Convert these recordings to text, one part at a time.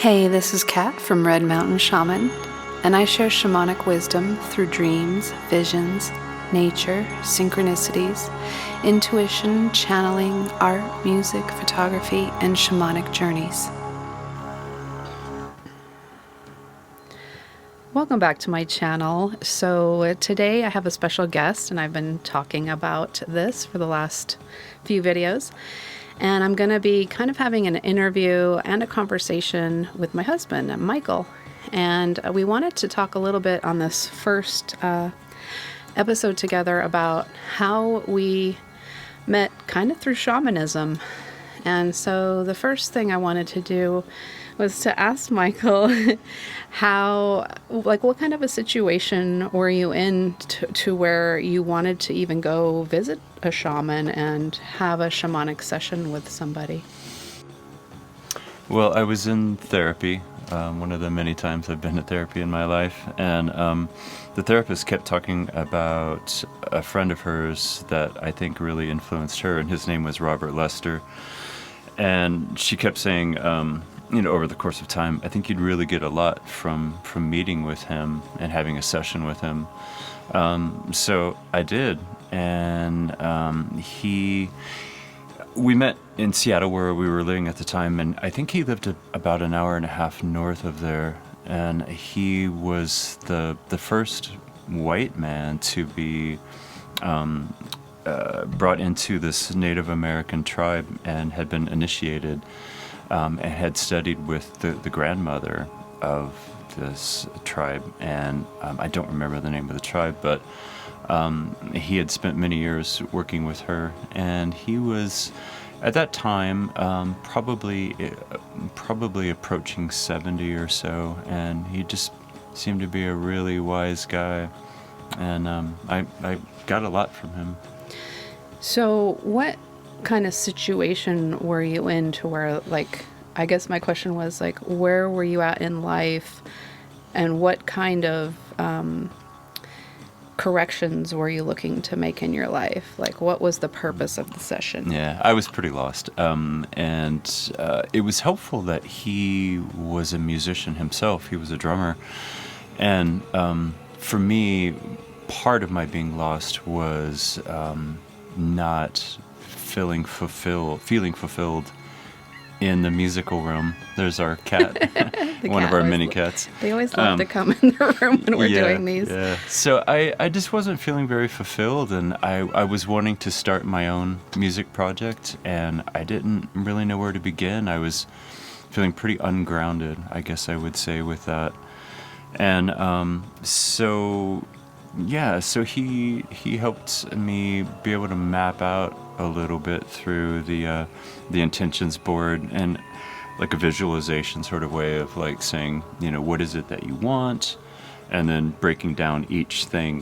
Hey, this is Kat from Red Mountain Shaman, and I share shamanic wisdom through dreams, visions, nature, synchronicities, intuition, channeling, art, music, photography, and shamanic journeys. Welcome back to my channel. So today I have a special guest, and I've been talking about this for the last few videos. And I'm going to be kind of having an interview and a conversation with my husband, Michael. And we wanted to talk a little bit on this first episode together about how we met kind of through shamanism. And so the first thing I wanted to do was to ask Michael what kind of a situation were you in to where you wanted to even go visit a shaman and have a shamanic session with somebody? Well, I was in therapy, one of the many times I've been to therapy in my life, and the therapist kept talking about a friend of hers that I think really influenced her, and his name was Robert Lester. And she kept saying, over the course of time, I think you'd really get a lot from meeting with him and having a session with him. So I did, and we met in Seattle where we were living at the time, and I think he lived about an hour and a half north of there, and he was the first white man to be brought into this Native American tribe and had been initiated and had studied with the grandmother of this tribe, and I don't remember the name of the tribe, but he had spent many years working with her, and he was at that time probably approaching 70 or so, and he just seemed to be a really wise guy, and I got a lot from him. So what kind of situation were you in to where, I guess my question was, where were you at in life, and what kind of corrections were you looking to make in your life? What was the purpose of the session? Yeah, I was pretty lost. And it was helpful that he was a musician himself. He was a drummer. And for me, part of my being lost was not feeling fulfilled in the musical realm. There's our cat, one of our mini cats. They always love to come in the room when we're doing these. Yeah. So I just wasn't feeling very fulfilled, and I was wanting to start my own music project, and I didn't really know where to begin. I was feeling pretty ungrounded, I guess I would say, with that. And so he helped me be able to map out a little bit through the intentions board, and like a visualization sort of way of saying, what is it that you want, and then breaking down each thing,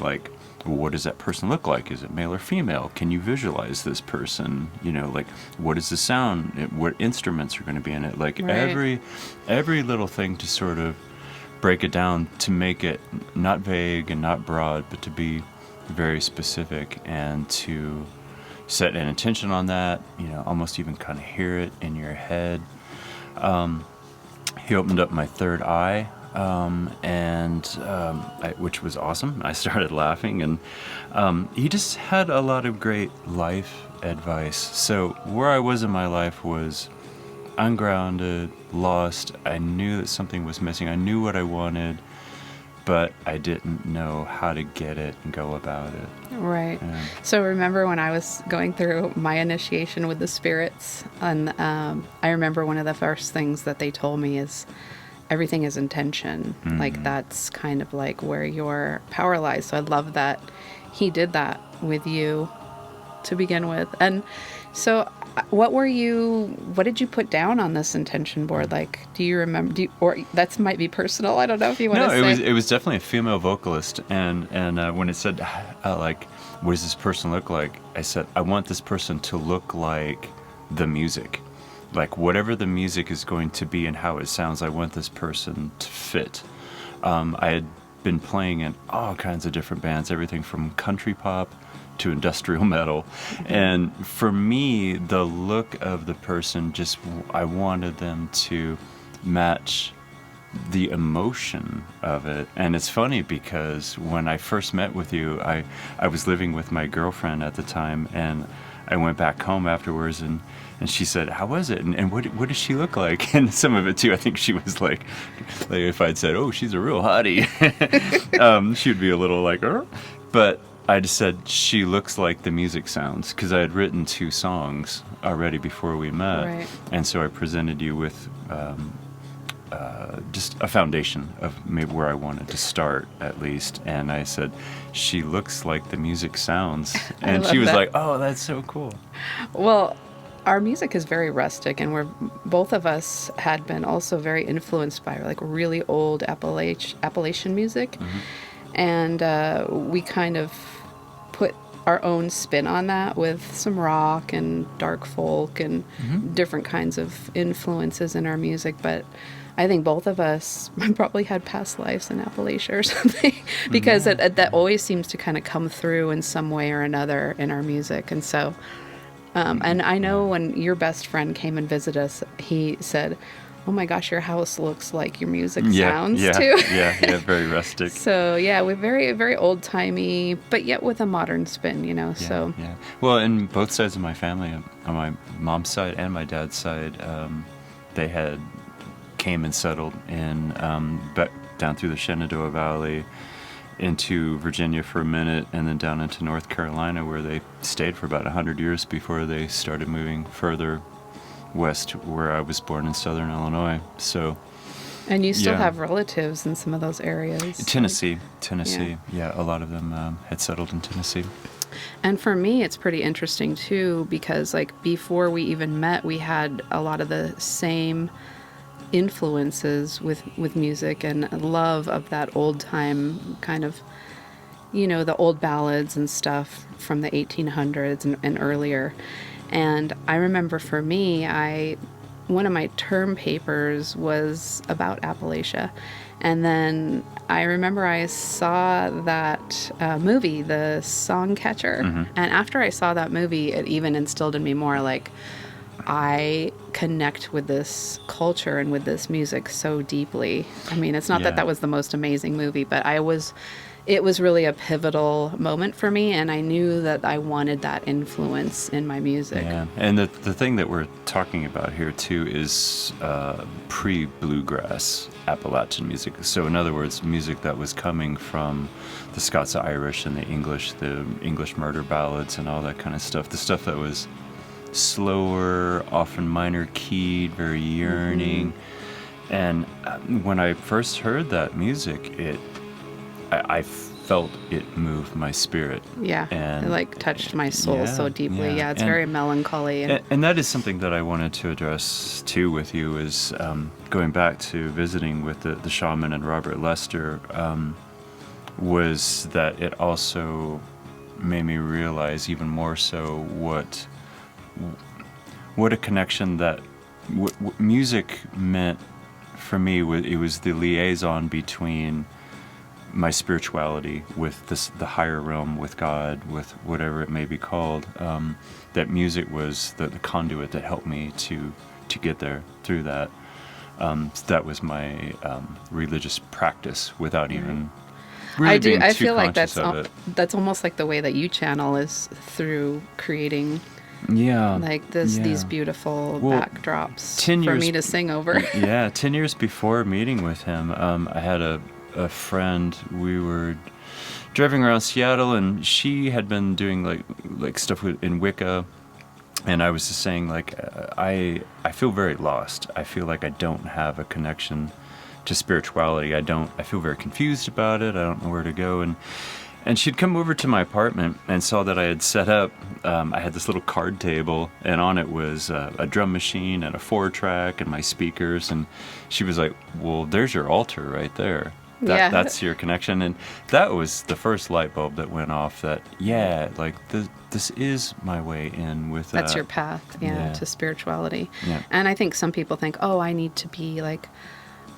what does that person look like? Is it male or female? Can you visualize this person? What is the sound? What instruments are going to be in it? Right. Every little thing to sort of break it down to make it not vague and not broad, but to be very specific, and to set an intention on that, almost even kind of hear it in your head. He opened up my third eye, which was awesome. I started laughing, and he just had a lot of great life advice. So where I was in my life was ungrounded, lost. I knew that something was missing. I knew what I wanted, but I didn't know how to get it and go about it. Right. Yeah. So remember when I was going through my initiation with the spirits, and I remember one of the first things that they told me is everything is intention. Mm-hmm. That's kind of where your power lies. So I love that he did that with you to begin with. And so what did you put down on this intention board? Do you remember, or that might be personal. I don't know if you want to say. No, it was definitely a female vocalist. And when it said, what does this person look like? I said, I want this person to look like the music. Whatever the music is going to be and how it sounds, I want this person to fit. I had been playing in all kinds of different bands, everything from country pop to industrial metal. And for me, the look of the person, I wanted them to match the emotion of it. And it's funny because when I first met with you, I was living with my girlfriend at the time, and I went back home afterwards, and she said, "How was it? And what does she look like?" And some of it too, I think she was like if I'd said, "Oh, she's a real hottie," she'd be a little like, "Er," but I just said she looks like the music sounds, because I had written 2 songs already before we met, Right. and so I presented you with just a foundation of maybe where I wanted to start, at least. And I said, she looks like the music sounds. And she was that. like, oh, that's so cool. Well, our music is very rustic, and both of us had been also very influenced by like really old Appalachian music. And we kind of put our own spin on that with some rock and dark folk and different kinds of influences in our music. But I think both of us probably had past lives in Appalachia or something, because that always seems to kind of come through in some way or another in our music. And so, and I know when your best friend came and visited us, he said, "Oh my gosh, your house looks like your music sounds too." yeah, very rustic. So yeah, we're very, very old timey, but yet with a modern spin, you know. So Yeah. Well, and both sides of my family, on my mom's side and my dad's side, they had came and settled in back down through the Shenandoah Valley into Virginia for a minute, and then down into North Carolina, where they stayed for about 100 years before they started moving further west, where I was born in Southern Illinois. So, and you still Yeah. have relatives in some of those areas. Tennessee, Yeah. a lot of them had settled in Tennessee. And for me, it's pretty interesting too, because like before we even met, we had a lot of the same influences with music and love of that old time kind of, you know, the old ballads and stuff from the 1800s and earlier. And I remember for me, one of my term papers was about Appalachia. And then I remember I saw that movie, The Songcatcher. And after I saw that movie, it even instilled in me more like, I connect with this culture and with this music so deeply. I mean, it's not Yeah. that was the most amazing movie, but it was really a pivotal moment for me, and I knew that I wanted that influence in my music. Yeah, and the thing that we're talking about here too is pre-bluegrass Appalachian music. So in other words, music that was coming from the Scots-Irish and the English murder ballads and all that kind of stuff. The stuff that was slower, often minor keyed, very yearning. And when I first heard that music, I felt it move my spirit. Yeah, And it like touched my soul so deeply. Yeah, it's And- very melancholy. And that is something that I wanted to address too with you, is going back to visiting with the shaman and Robert Lester, was that it also made me realize even more so what a connection that what music meant for me. It was the liaison between my spirituality with the higher realm, with God, with whatever it may be called. That music was the conduit that helped me to get there through that. That was my religious practice without even really being I too feel like conscious of it. that's almost like the way that you channel is through creating like these beautiful backdrops 10 for years me to sing over. Yeah, 10 years before meeting with him, I had a friend. We were driving around Seattle, and she had been doing like stuff in Wicca, and I was just saying like I feel very lost. I feel like I don't have a connection to spirituality. I feel very confused about it. I don't know where to go. And she'd come over to my apartment and saw that I had set up, I had this little card table, and on it was a drum machine and a 4-track and my speakers. And she was like, well, there's your altar right there. That's your connection. And that was the first light bulb that went off, that, like, this is my way in with that. That's your path, to spirituality. Yeah. And I think some people think, oh, I need to be like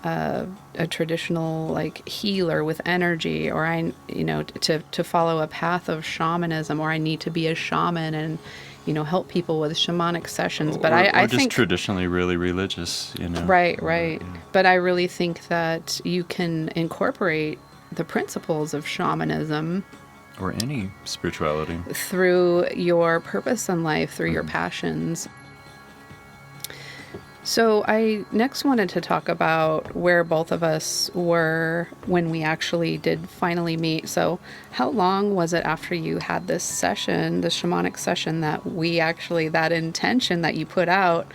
a traditional like healer with energy, or to follow a path of shamanism, or I need to be a shaman and help people with shamanic sessions. But or I just think traditionally really religious, right, right. But I really think that you can incorporate the principles of shamanism or any spirituality through your purpose in life, through your passions. So I next wanted to talk about where both of us were when we actually did finally meet. So how long was it after you had this session, the shamanic session, that that intention that you put out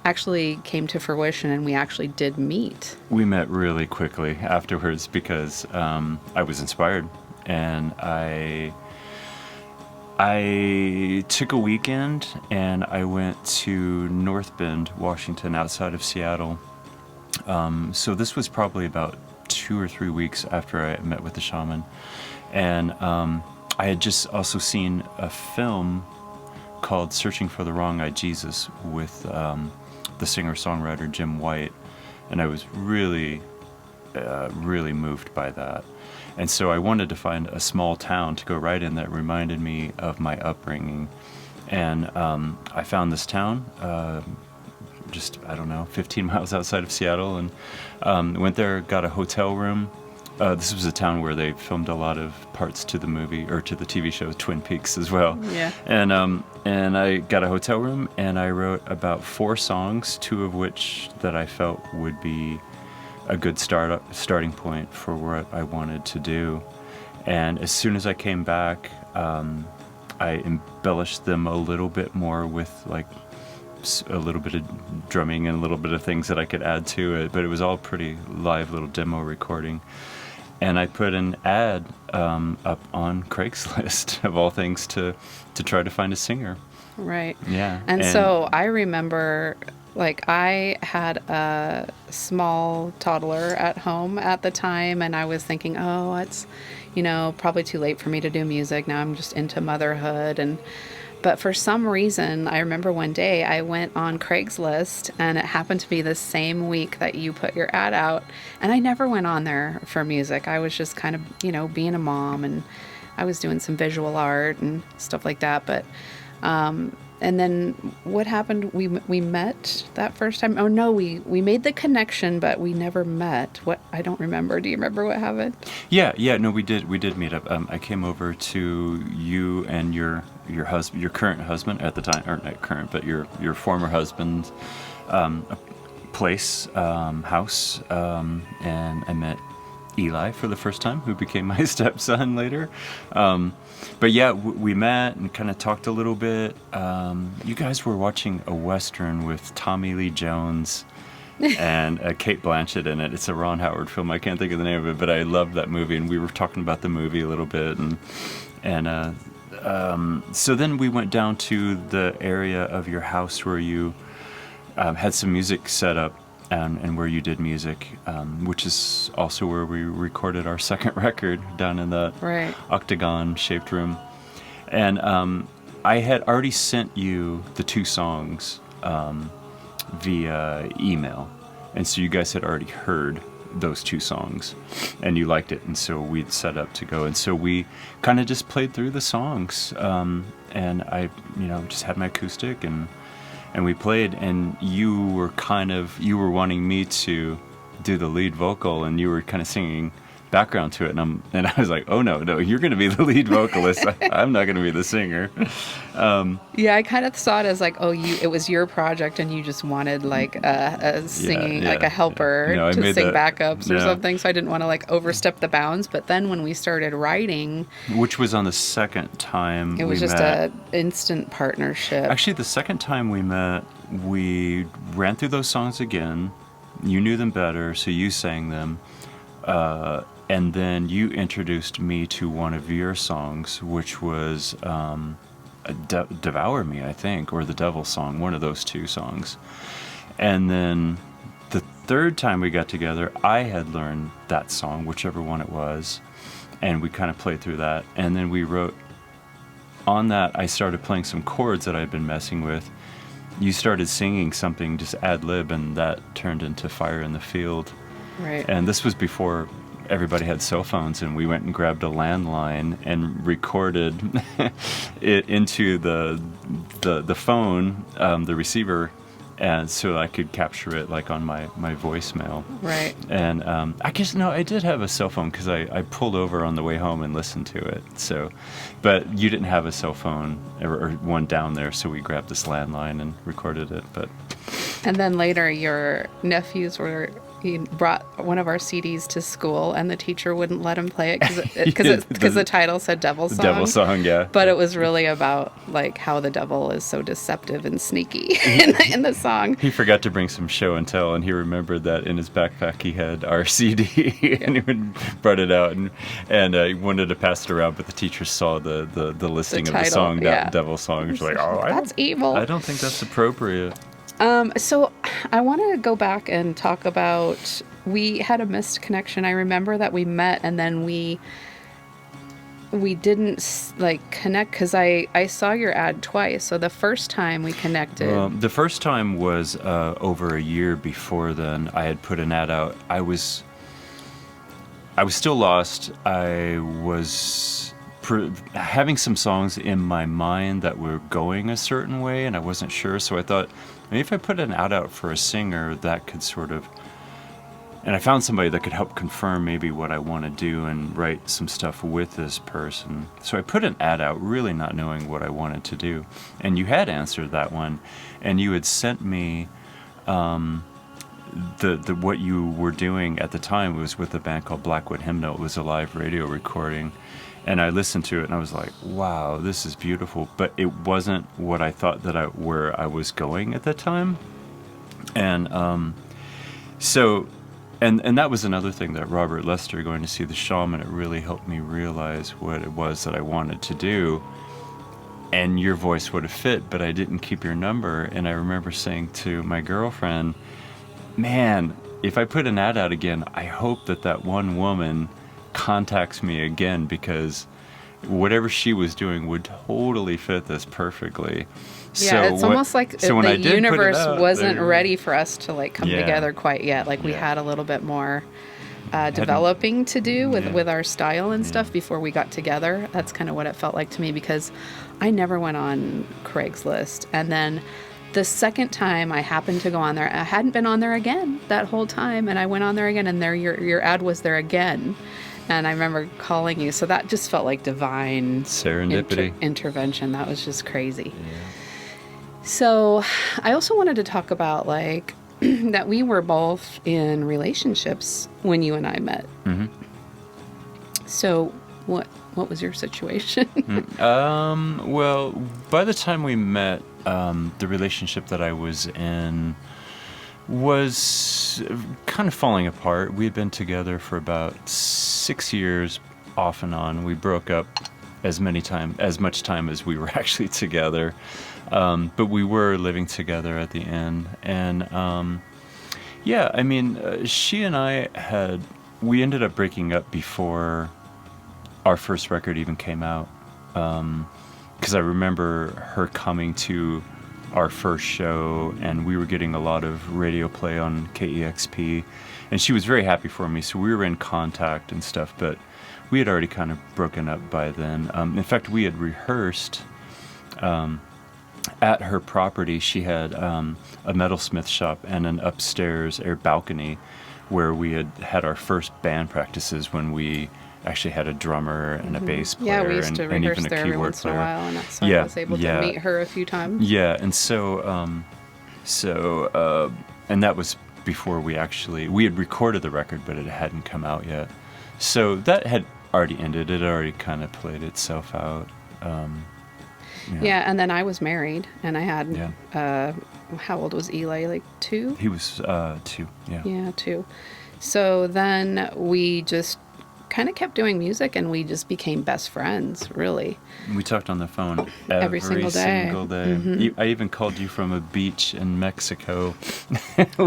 actually came to fruition and we actually did meet? We met really quickly afterwards because I was inspired, and I took a weekend and I went to North Bend, Washington, outside of Seattle. So this was probably about 2 or 3 weeks after I met with the shaman. And I had just also seen a film called Searching for the Wrong-Eyed Jesus with the singer-songwriter Jim White. And I was really, really moved by that. And so I wanted to find a small town to go write in that reminded me of my upbringing. And I found this town, just, 15 miles outside of Seattle, and went there, got a hotel room. This was a town where they filmed a lot of parts to the movie, or to the TV show Twin Peaks as well. Yeah. And I got a hotel room, and I wrote about 4 songs, 2 of which that I felt would be a good starting point for what I wanted to do. And as soon as I came back, I embellished them a little bit more with like a little bit of drumming and a little bit of things that I could add to it, but it was all pretty live little demo recording. And I put an ad up on Craigslist, of all things, to try to find a singer. Right. Yeah. And so I remember, like, I had a small toddler at home at the time, and I was thinking, oh, it's, probably too late for me to do music. Now I'm just into motherhood. But for some reason, I remember one day I went on Craigslist, and it happened to be the same week that you put your ad out. And I never went on there for music. I was just kind of, being a mom, and I was doing some visual art and stuff like that. But, and then what happened? We met that first time. Oh no, we made the connection, but we never met. What, I don't remember. Do you remember what happened? Yeah. No, we did meet up. I came over to you and your husband, your current husband at the time, or not current, but your former husband's place, house, and I met Eli for the first time, who became my stepson later. But yeah, we met and kind of talked a little bit. You guys were watching a Western with Tommy Lee Jones and Kate Blanchett in it. It's a Ron Howard film. I can't think of the name of it, but I loved that movie, and we were talking about the movie a little bit. And so then we went down to the area of your house where you had some music set up, and where you did music, which is also where we recorded our second record, down in the octagon-shaped room. And I had already sent you the 2 songs via email, and so you guys had already heard those 2 songs, and you liked it, and so we'd set up to go. And so we kind of just played through the songs, and I just had my acoustic, and we played, and you were wanting me to do the lead vocal, and you were kind of singing background to it, and I was like, oh no, you're going to be the lead vocalist. I'm not going to be the singer. Yeah, I kind of saw it as like, it was your project, and you just wanted like a singing, like a helper to sing backups or something. So I didn't want to like overstep the bounds. But then when we started writing, which was on the second time, it was just an instant partnership. Actually, the second time we met, we ran through those songs again. You knew them better, so you sang them. And then you introduced me to one of your songs, which was Devour Me, I think, or The Devil Song, one of those 2 songs. And then the third time we got together, I had learned that song, whichever one it was, and we kind of played through that. And then we wrote, on that, I started playing some chords that I'd been messing with. You started singing something, just ad-lib, and that turned into Fire in the Field. Right. And this was before everybody had cell phones, and we went and grabbed a landline and recorded it into the phone, the receiver, and so I could capture it like on my voicemail. Right. And I guess, no, I did have a cell phone because I pulled over on the way home and listened to it. So, but you didn't have a cell phone or one down there, so we grabbed this landline and recorded it. And then later your nephews he brought one of our CDs to school, and the teacher wouldn't let him play it because the title said Devil Song. Devil Song, yeah. But it was really about like how the devil is so deceptive and sneaky in the song. He forgot to bring some show and tell, and he remembered that in his backpack he had our CD, and he brought it out, and he wanted to pass it around, but the teacher saw the listing of the song, Devil Song. He was like, "Oh, that's evil. I don't think that's appropriate." So I want to go back and talk about, we had a missed connection. I remember that we met and then we didn't like connect because I saw your ad twice. So the first time we connected. The first time was over a year before then. I had put an ad out. I was still lost. I was having some songs in my mind that were going a certain way, and I wasn't sure. So I thought, maybe if I put an ad out for a singer, that could sort of... And I found somebody that could help confirm maybe what I want to do and write some stuff with this person. So I put an ad out, really not knowing what I wanted to do. And you had answered that one, and you had sent me the what you were doing at the time. It was with a band called Blackwood Hymnal. It was a live radio recording. And I listened to it, and I was like, wow, this is beautiful. But it wasn't what I thought where I was going at that time. And so... And that was another thing, that Robert Lester going to see the Shaman, it really helped me realize what it was that I wanted to do. And your voice would have fit, but I didn't keep your number. And I remember saying to my girlfriend, man, if I put an ad out again, I hope that one woman contacts me again, because whatever she was doing would totally fit this perfectly. Yeah, it's almost like the universe wasn't ready for us to like come together quite yet. Like we had a little bit more developing to do with our style and stuff before we got together. That's kind of what it felt like to me, because I never went on Craigslist. And then the second time I happened to go on there, I hadn't been on there again that whole time, and I went on there again, and there your ad was there again. And I remember calling you, so that just felt like divine serendipity intervention. That was just crazy. Yeah. So I also wanted to talk about like that we were both in relationships when you and I met. Mm-hmm. So what was your situation? Well, by the time we met, the relationship that I was in was kind of falling apart. We had been together for about 6 years off and on. We broke up as much time as we were actually together. But we were living together at the end. And she and I we ended up breaking up before our first record even came out. Because I remember her coming to our first show, and we were getting a lot of radio play on KEXP, and she was very happy for me, so we were in contact and stuff, but we had already kind of broken up by then. In fact, we had rehearsed at her property. She had a metalsmith shop and an upstairs air balcony where we had our first band practices, when we actually had a drummer and a bass player, yeah, we used to and rehearse even a there every keyboard once player. in a while, and that's why I was able to meet her a few times. Yeah, and and that was before we had recorded the record, but it hadn't come out yet. So that had already ended. It already kind of played itself out. Yeah, and then I was married, and I had, how old was Eli? Like 2? He was 2, yeah. Yeah, 2. So then we just kind of kept doing music, and we just became best friends, really. We talked on the phone every single day. Mm-hmm. I even called you from a beach in Mexico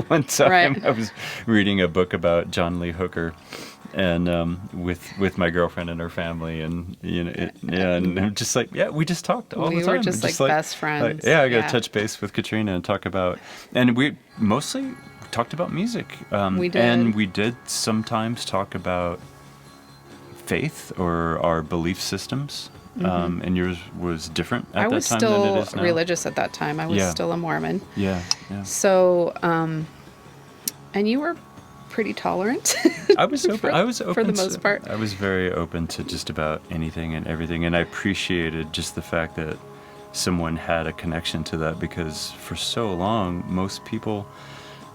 one time. Right. I was reading a book about John Lee Hooker, and with my girlfriend and her family, and and I'm just like, we just talked all the time. We were just like best friends. I got to touch base with Katrina and talk about, and we mostly talked about music. We did. And we did sometimes talk about faith or our belief systems. And yours was different at I that was time than it still is now? religious at that time. I was Yeah. still a Mormon. Yeah, yeah. So, and you were pretty tolerant. I was open. I was open for the most part. I was very open to just about anything and everything, and I appreciated just the fact that someone had a connection to that, because for so long, most people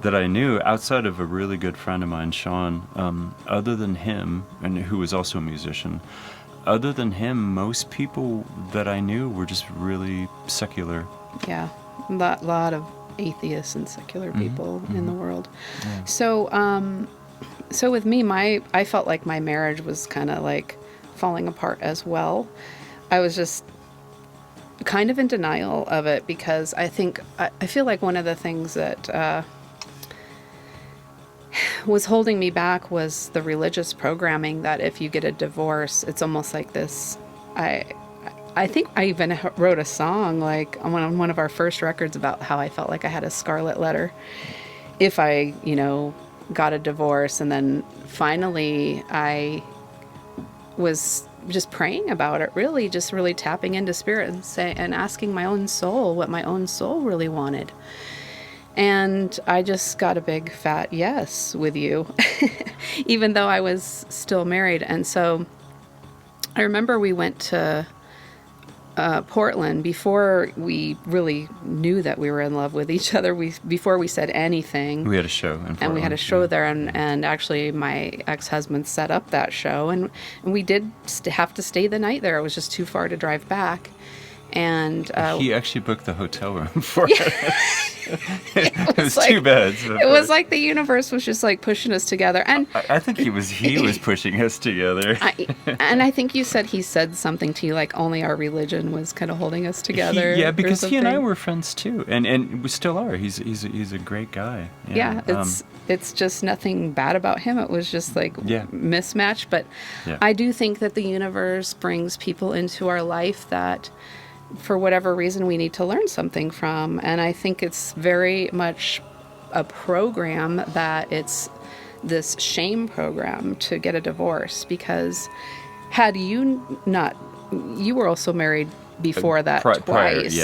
that I knew, outside of a really good friend of mine, Sean, other than him, and who was also a musician, other than him, most people that I knew were just really secular. Yeah, lot of atheists and secular people in the world. Yeah. So with me, I felt like my marriage was kind of like falling apart as well. I was just kind of in denial of it, because I feel like one of the things that was holding me back was the religious programming, that if you get a divorce, it's almost like this. I think I even wrote a song like on one of our first records about how I felt like I had a scarlet letter if I, got a divorce. And then finally I was just praying about it, really tapping into spirit and asking my own soul what my own soul really wanted. And I just got a big fat yes with you, even though I was still married. And so I remember we went to Portland before we really knew that we were in love with each other. Before we said anything. We had a show in Portland. And we had a show there, and actually my ex-husband set up that show, and we did have to stay the night there. It was just too far to drive back. And he actually booked the hotel room for us. It was like, 2 beds. It was like the universe was just like pushing us together. And I think he was pushing us together. And I think he said something to you like only our religion was kind of holding us together. Yeah, because he and I were friends too, and we still are. He's a great guy. Yeah, it's just nothing bad about him. It was just like mismatch. But I do think that the universe brings people into our life that, for whatever reason, we need to learn something from. And I think it's very much a program that it's this shame program to get a divorce, because had you not, you were also married before that twice.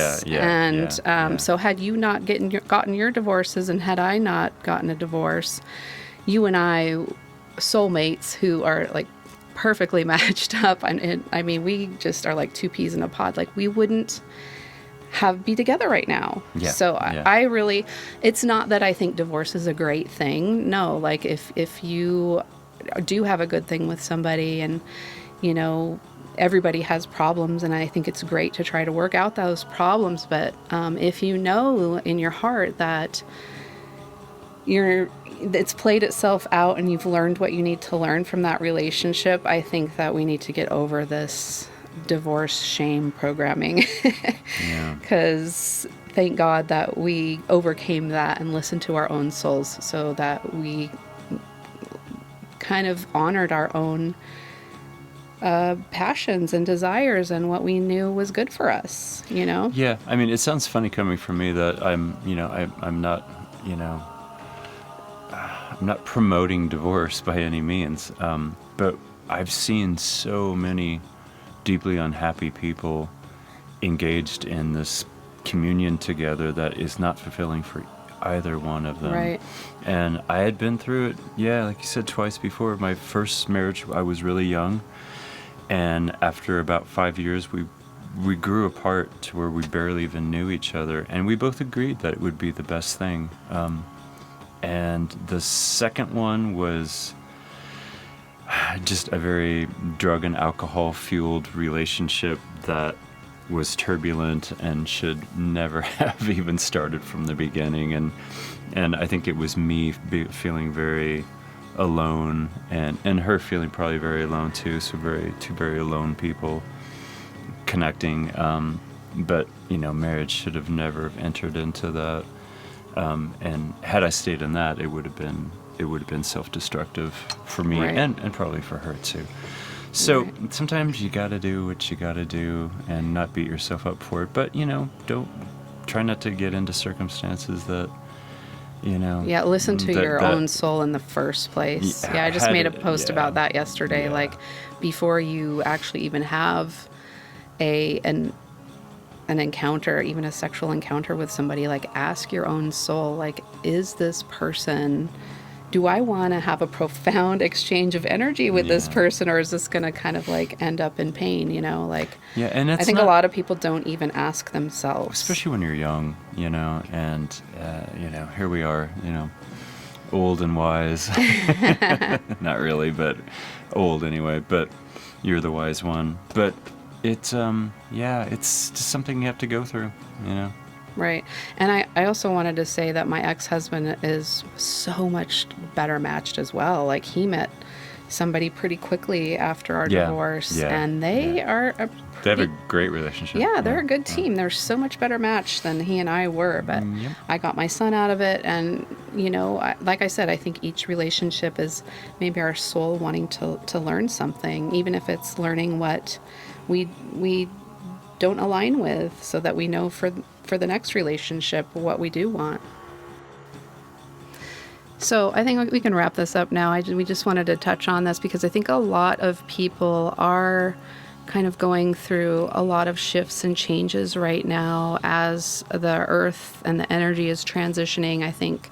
So had you not gotten your divorces, and had I not gotten a divorce, you and I, soulmates who are like perfectly matched up. And I mean, we just are like two peas in a pod. Like, we wouldn't be together right now. Yeah, so I really, it's not that I think divorce is a great thing. No, like if you do have a good thing with somebody, and everybody has problems, and I think it's great to try to work out those problems. But if you know in your heart that it's played itself out and you've learned what you need to learn from that relationship, I think that we need to get over this divorce shame programming. Because thank God that we overcame that and listened to our own souls, so that we kind of honored our own passions and desires and what we knew was good for us, Yeah, I mean, it sounds funny coming from me that I'm not promoting divorce by any means, but I've seen so many deeply unhappy people engaged in this communion together that is not fulfilling for either one of them. Right. And I had been through it, like you said, twice before. My first marriage, I was really young, and after about 5 years, we grew apart to where we barely even knew each other, and we both agreed that it would be the best thing. And the second one was just a very drug and alcohol fueled relationship that was turbulent and should never have even started from the beginning. And I think it was me feeling very alone, and her feeling probably very alone too. So two very alone people connecting. But marriage should have never entered into that. And had I stayed in that, it would have been self-destructive for me, right. and probably for her too. So sometimes you got to do what you got to do and not beat yourself up for it. But don't try not to get into circumstances that you know. Yeah, listen to your own soul in the first place. Yeah, Yeah, I just made a post about that yesterday. Yeah. Like, before you actually even have an encounter, even a sexual encounter with somebody, like, ask your own soul, like, is this person, do I want to have a profound exchange of energy with this person, or is this going to kind of like end up in pain, you know? Like, yeah, and I think a lot of people don't even ask themselves. Especially when you're young, you know, and, you know, here we are, you know, old and wise. Not really, but old anyway, but you're the wise one. But it's, it's just something you have to go through, you know. Right. And I also wanted to say that my ex-husband is so much better matched as well. Like, he met somebody pretty quickly after our divorce, and they are they have a great relationship. Yeah, they're a good team. They're so much better matched than he and I were, but I got my son out of it. And, you know, like I said, I think each relationship is maybe our soul wanting to learn something, even if it's learning what we don't align with, so that we know for the next relationship what we do want. So I think we can wrap this up now. We just wanted to touch on this because I think a lot of people are kind of going through a lot of shifts and changes right now as the earth and the energy is transitioning. I think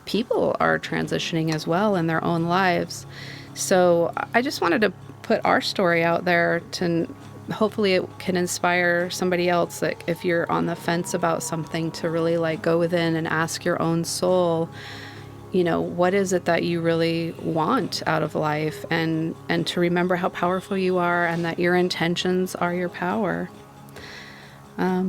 people are transitioning as well in their own lives. So I just wanted to put our story out there to hopefully it can inspire somebody else, that if you're on the fence about something, to really like go within and ask your own soul, you know, what is it that you really want out of life, and to remember how powerful you are and that your intentions are your power.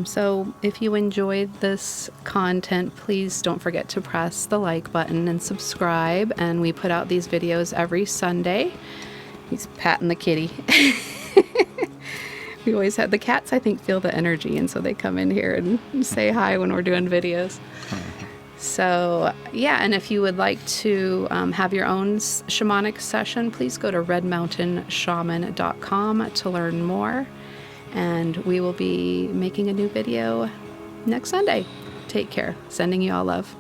So if you enjoyed this content, please don't forget to press the like button and subscribe. And we put out these videos every Sunday. He's patting the kitty. We always had the cats, I think, feel the energy, and so they come in here and say hi when we're doing videos. So, yeah, and if you would like to have your own shamanic session, please go to redmountainshaman.com to learn more. And we will be making a new video next Sunday. Take care. Sending you all love.